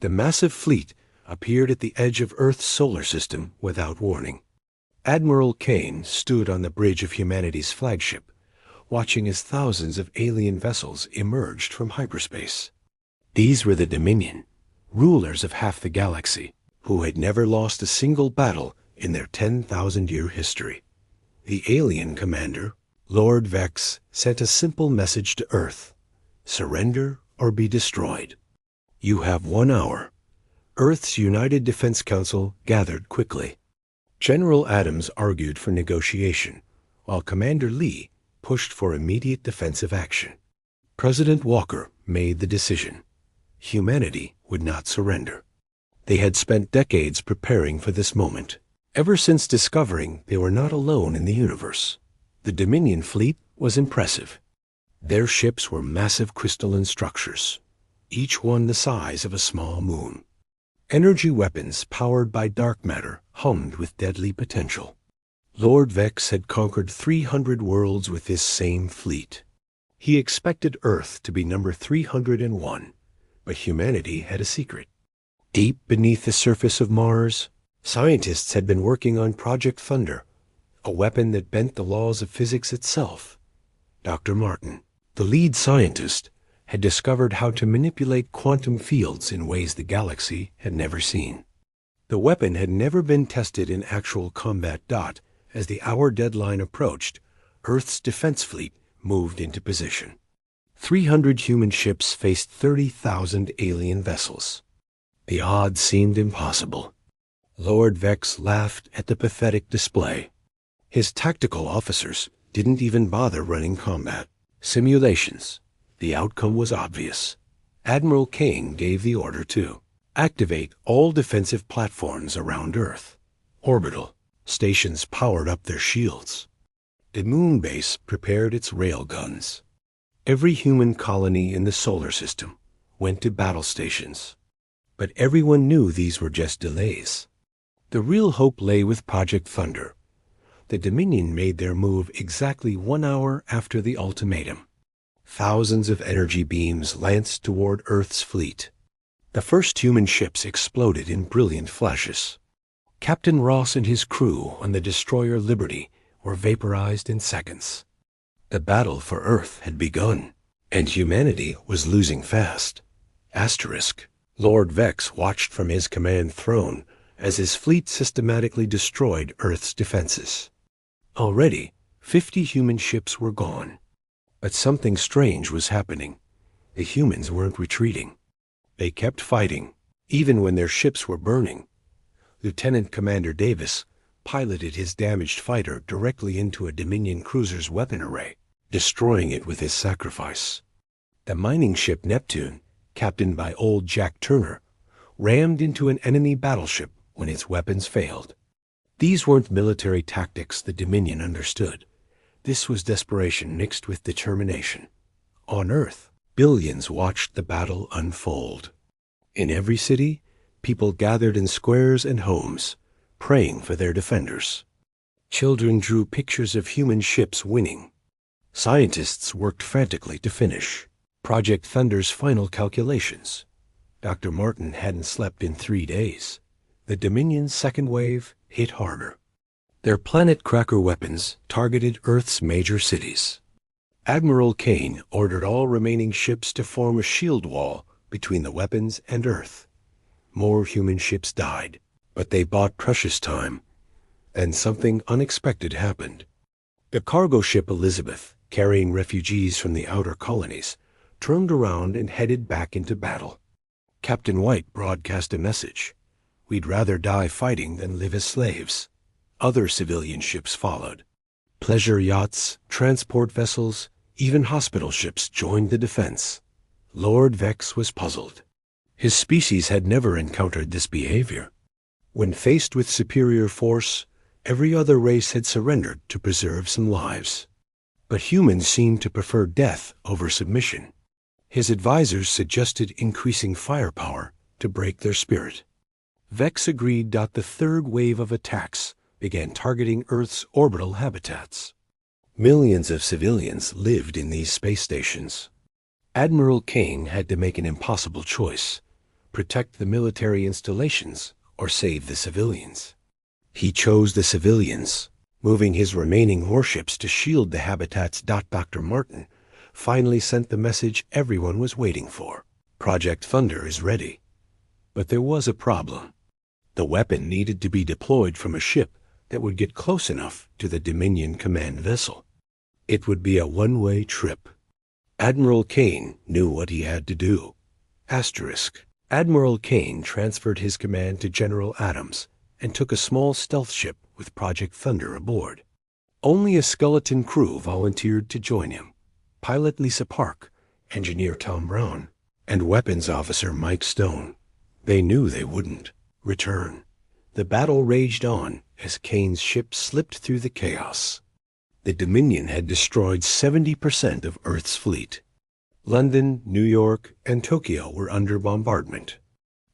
The massive fleet appeared at the edge of Earth's solar system without warning. Admiral Kane stood on the bridge of humanity's flagship, watching as thousands of alien vessels emerged from hyperspace. These were the Dominion, rulers of half the galaxy, who had never lost a single battle in their 10,000-year history. The alien commander, Lord Vex, sent a simple message to Earth: surrender or be destroyed. You have 1 hour. Earth's United Defense Council gathered quickly. General Adams argued for negotiation, while Commander Lee pushed for immediate defensive action. President Walker made the decision. Humanity would not surrender. They had spent decades preparing for this moment, ever since discovering they were not alone in the universe. The Dominion fleet was impressive. Their ships were massive crystalline structures, each one the size of a small moon. Energy weapons powered by dark matter hummed with deadly potential. Lord Vex had conquered 300 worlds with this same fleet. He expected Earth to be number 301, but humanity had a secret. Deep beneath the surface of Mars, scientists had been working on Project Thunder, a weapon that bent the laws of physics itself. Dr. Martin, the lead scientist, had discovered how to manipulate quantum fields in ways the galaxy had never seen. The weapon had never been tested in actual combat. As the hour deadline approached, Earth's defense fleet moved into position. 300 human ships faced 30,000 alien vessels. The odds seemed impossible. Lord Vex laughed at the pathetic display. His tactical officers didn't even bother running combat simulations. The outcome was obvious. Admiral Kane gave the order to activate all defensive platforms around Earth. Orbital stations powered up their shields. The moon base prepared its railguns. Every human colony in the solar system went to battle stations. But everyone knew these were just delays. The real hope lay with Project Thunder. The Dominion made their move exactly 1 hour after the ultimatum. Thousands of energy beams lanced toward Earth's fleet. The first human ships exploded in brilliant flashes. Captain Ross and his crew on the destroyer Liberty were vaporized in seconds. The battle for Earth had begun, and humanity was losing fast. Lord Vex watched from his command throne as his fleet systematically destroyed Earth's defenses. Already, 50 human ships were gone. But something strange was happening. The humans weren't retreating. They kept fighting, even when their ships were burning. Lieutenant Commander Davis piloted his damaged fighter directly into a Dominion cruiser's weapon array, destroying it with his sacrifice. The mining ship Neptune, captained by old Jack Turner, rammed into an enemy battleship when its weapons failed. These weren't military tactics the Dominion understood. This was desperation mixed with determination. On Earth, billions watched the battle unfold. In every city, people gathered in squares and homes, praying for their defenders. Children drew pictures of human ships winning. Scientists worked frantically to finish Project Thunder's final calculations. Dr. Martin hadn't slept in 3 days. The Dominion's second wave hit harder. Their planet cracker weapons targeted Earth's major cities. Admiral Kane ordered all remaining ships to form a shield wall between the weapons and Earth. More human ships died, but they bought precious time. And something unexpected happened. The cargo ship Elizabeth, carrying refugees from the outer colonies, turned around and headed back into battle. Captain White broadcast a message: "We'd rather die fighting than live as slaves." Other civilian ships followed. Pleasure yachts, transport vessels, even hospital ships joined the defense. Lord Vex was puzzled. His species had never encountered this behavior. When faced with superior force, every other race had surrendered to preserve some lives. But humans seemed to prefer death over submission. His advisors suggested increasing firepower to break their spirit. Vex agreed. The third wave of attacks began targeting Earth's orbital habitats. Millions of civilians lived in these space stations. Admiral Kane had to make an impossible choice: protect the military installations or save the civilians. He chose the civilians, moving his remaining warships to shield the habitats. Dr. Martin finally sent the message everyone was waiting for. Project Thunder is ready. But there was a problem. The weapon needed to be deployed from a ship that would get close enough to the Dominion command vessel. It would be a one-way trip. Admiral Kane knew what he had to do. Admiral Kane transferred his command to General Adams and took a small stealth ship with Project Thunder aboard. Only a skeleton crew volunteered to join him. Pilot Lisa Park, engineer Tom Brown, and weapons officer Mike Stone. They knew they wouldn't return. The battle raged on as Kane's ship slipped through the chaos. The Dominion had destroyed 70% of Earth's fleet. London, New York, and Tokyo were under bombardment.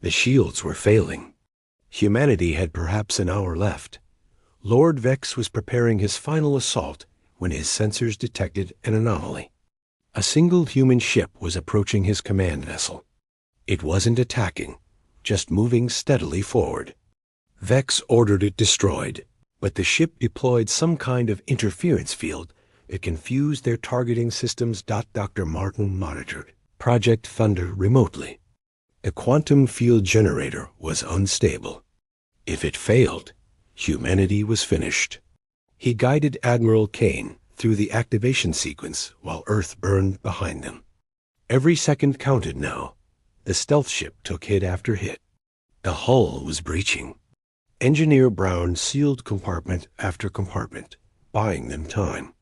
The shields were failing. Humanity had perhaps an hour left. Lord Vex was preparing his final assault when his sensors detected an anomaly. A single human ship was approaching his command vessel. It wasn't attacking, just moving steadily forward. Vex ordered it destroyed, but the ship deployed some kind of interference field that confused their targeting systems. Dr. Martin monitored Project Thunder remotely. The quantum field generator was unstable. If it failed, humanity was finished. He guided Admiral Kane through the activation sequence while Earth burned behind them. Every second counted now. The stealth ship took hit after hit. The hull was breaching. Engineer Brown sealed compartment after compartment, buying them time.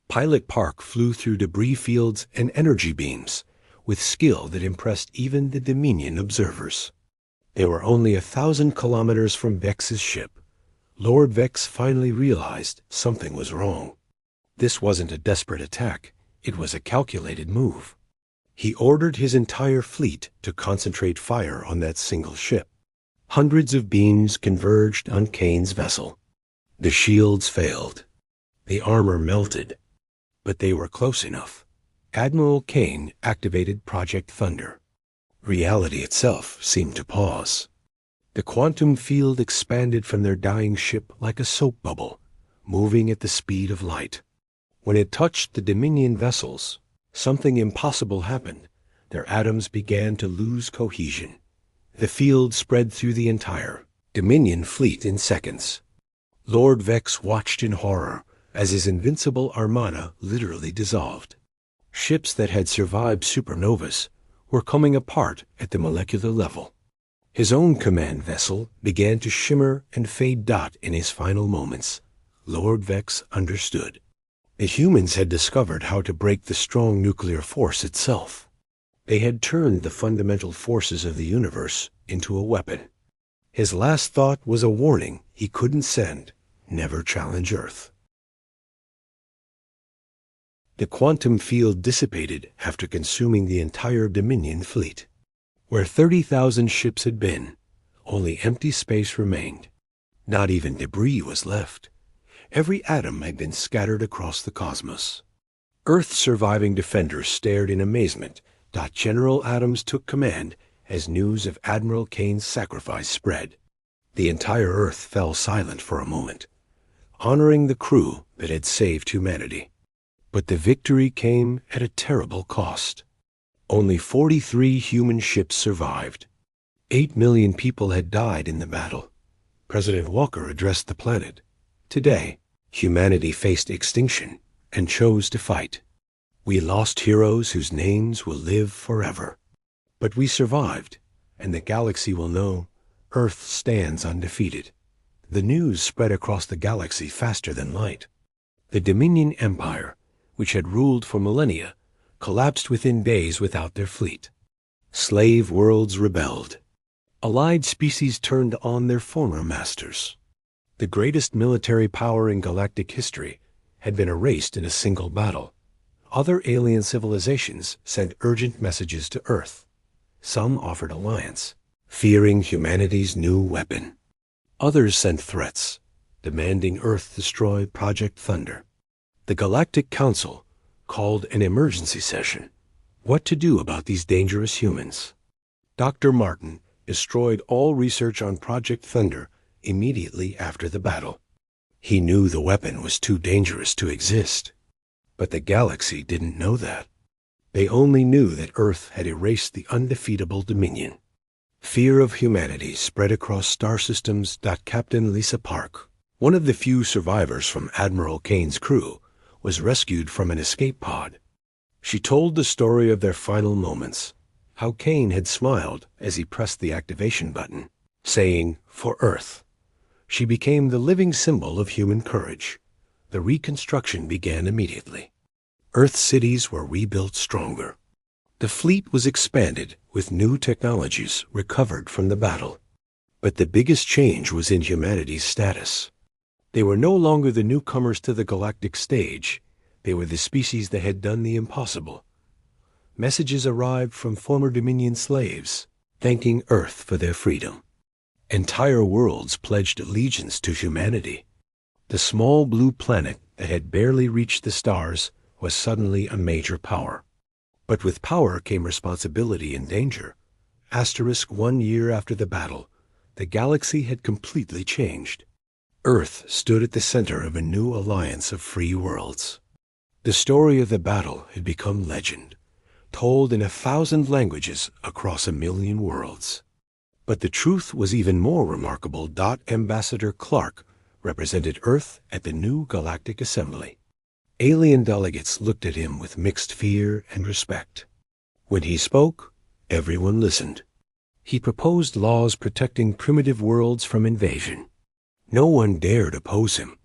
Pilot Park flew through debris fields and energy beams with skill that impressed even the Dominion observers. They were only 1,000 kilometers from Vex's ship. Lord Vex finally realized something was wrong. This wasn't a desperate attack. It was a calculated move. He ordered his entire fleet to concentrate fire on that single ship. Hundreds of beams converged on Kane's vessel. The shields failed. The armor melted. But they were close enough. Admiral Kane activated Project Thunder. Reality itself seemed to pause. The quantum field expanded from their dying ship like a soap bubble, moving at the speed of light. When it touched the Dominion vessels, something impossible happened. Their atoms began to lose cohesion. The field spread through the entire Dominion fleet in seconds. Lord Vex watched in horror as his invincible armada literally dissolved. Ships that had survived supernovas were coming apart at the molecular level. His own command vessel began to shimmer and fade. In his final moments, Lord Vex understood. The humans had discovered how to break the strong nuclear force itself. They had turned the fundamental forces of the universe into a weapon. His last thought was a warning he couldn't send: never challenge Earth. The quantum field dissipated after consuming the entire Dominion fleet. Where 30,000 ships had been, only empty space remained. Not even debris was left. Every atom had been scattered across the cosmos. Earth's surviving defenders stared in amazement. General Adams took command as news of Admiral Kane's sacrifice spread. The entire Earth fell silent for a moment, honoring the crew that had saved humanity. But the victory came at a terrible cost. Only 43 human ships survived. 8 million people had died in the battle. President Walker addressed the planet. Today, humanity faced extinction and chose to fight. We lost heroes whose names will live forever. But we survived, and the galaxy will know Earth stands undefeated. The news spread across the galaxy faster than light. The Dominion Empire, which had ruled for millennia, collapsed within days without their fleet. Slave worlds rebelled. Allied species turned on their former masters. The greatest military power in galactic history had been erased in a single battle. Other alien civilizations sent urgent messages to Earth. Some offered alliance, fearing humanity's new weapon. Others sent threats, demanding Earth destroy Project Thunder. The Galactic Council called an emergency session. What to do about these dangerous humans? Dr. Martin destroyed all research on Project Thunder immediately after the battle. He knew the weapon was too dangerous to exist, but the galaxy didn't know that. They only knew that Earth had erased the undefeatable Dominion. Fear of humanity spread across star systems. Captain Lisa Park, one of the few survivors from Admiral Kane's crew, was rescued from an escape pod. She told the story of their final moments, how Kane had smiled as he pressed the activation button, saying, "For Earth." She became the living symbol of human courage. The reconstruction began immediately. Earth's cities were rebuilt stronger. The fleet was expanded with new technologies recovered from the battle. But the biggest change was in humanity's status. They were no longer the newcomers to the galactic stage. They were the species that had done the impossible. Messages arrived from former Dominion slaves, thanking Earth for their freedom. Entire worlds pledged allegiance to humanity. The small blue planet that had barely reached the stars was suddenly a major power. But with power came responsibility and danger. 1 year after the battle, the galaxy had completely changed. Earth stood at the center of a new alliance of free worlds. The story of the battle had become legend, told in 1,000 languages across 1,000,000 worlds. But the truth was even more remarkable. Ambassador Clark represented Earth at the new Galactic Assembly. Alien delegates looked at him with mixed fear and respect. When he spoke, everyone listened. He proposed laws protecting primitive worlds from invasion. No one dared oppose him.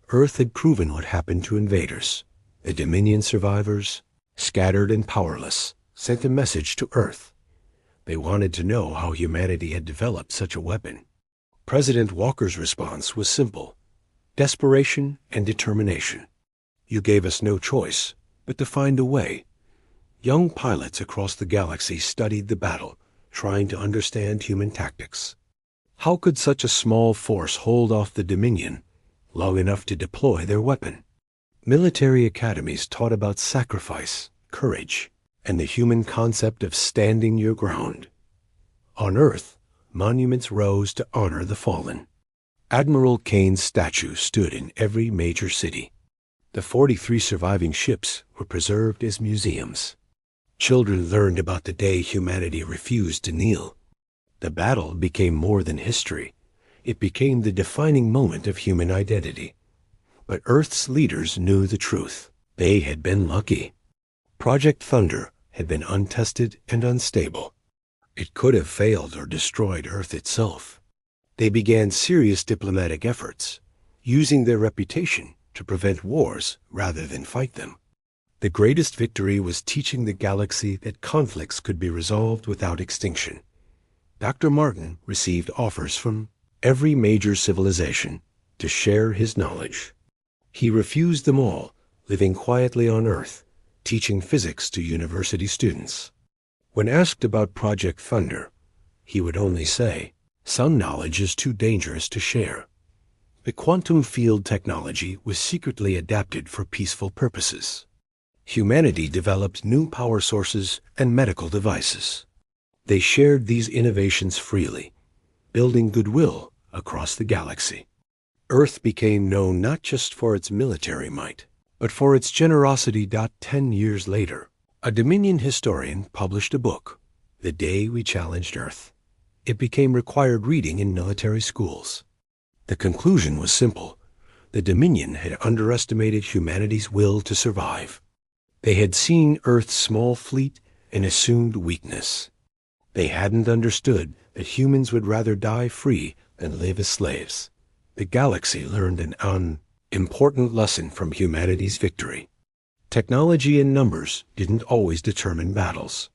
Earth had proven what happened to invaders. The Dominion survivors, scattered and powerless, sent a message to Earth. They wanted to know how humanity had developed such a weapon. President Walker's response was simple: desperation and determination. You gave us no choice but to find a way. Young pilots across the galaxy studied the battle, trying to understand human tactics. How could such a small force hold off the Dominion long enough to deploy their weapon? Military academies taught about sacrifice, courage, and the human concept of standing your ground. On Earth, monuments rose to honor the fallen. Admiral Kane's statue stood in every major city. The 43 surviving ships were preserved as museums. Children learned about the day humanity refused to kneel. The battle became more than history. It became the defining moment of human identity. But Earth's leaders knew the truth. They had been lucky. Project Thunder had been untested and unstable. It could have failed or destroyed Earth itself. They began serious diplomatic efforts, using their reputation to prevent wars rather than fight them. The greatest victory was teaching the galaxy that conflicts could be resolved without extinction. Dr. Martin received offers from every major civilization to share his knowledge. He refused them all, living quietly on Earth, teaching physics to university students. When asked about Project Thunder, he would only say, "Some knowledge is too dangerous to share." The quantum field technology was secretly adapted for peaceful purposes. Humanity developed new power sources and medical devices. They shared these innovations freely, building goodwill across the galaxy. Earth became known not just for its military might, but for its generosity. 10 years later, a Dominion historian published a book, The Day We Challenged Earth. It became required reading in military schools. The conclusion was simple. The Dominion had underestimated humanity's will to survive. They had seen Earth's small fleet and assumed weakness. They hadn't understood that humans would rather die free than live as slaves. The galaxy learned an important lesson from humanity's victory. Technology and numbers didn't always determine battles.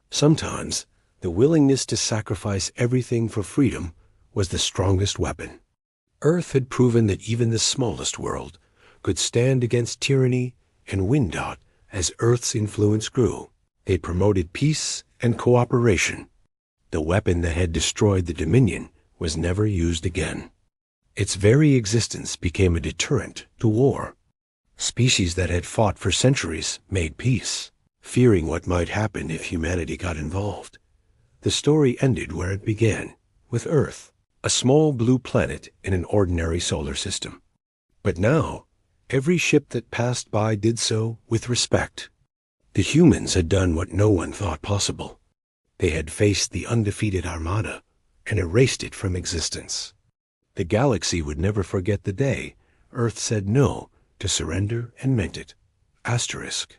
Sometimes, the willingness to sacrifice everything for freedom was the strongest weapon. Earth had proven that even the smallest world could stand against tyranny and win. As Earth's influence grew, they promoted peace and cooperation. The weapon that had destroyed the Dominion was never used again. Its very existence became a deterrent to war. Species that had fought for centuries made peace, fearing what might happen if humanity got involved. The story ended where it began, with Earth, a small blue planet in an ordinary solar system. But now, every ship that passed by did so with respect. The humans had done what no one thought possible. They had faced the undefeated Armada and erased it from existence. The galaxy would never forget the day Earth said no to surrender and meant it. Asterisk.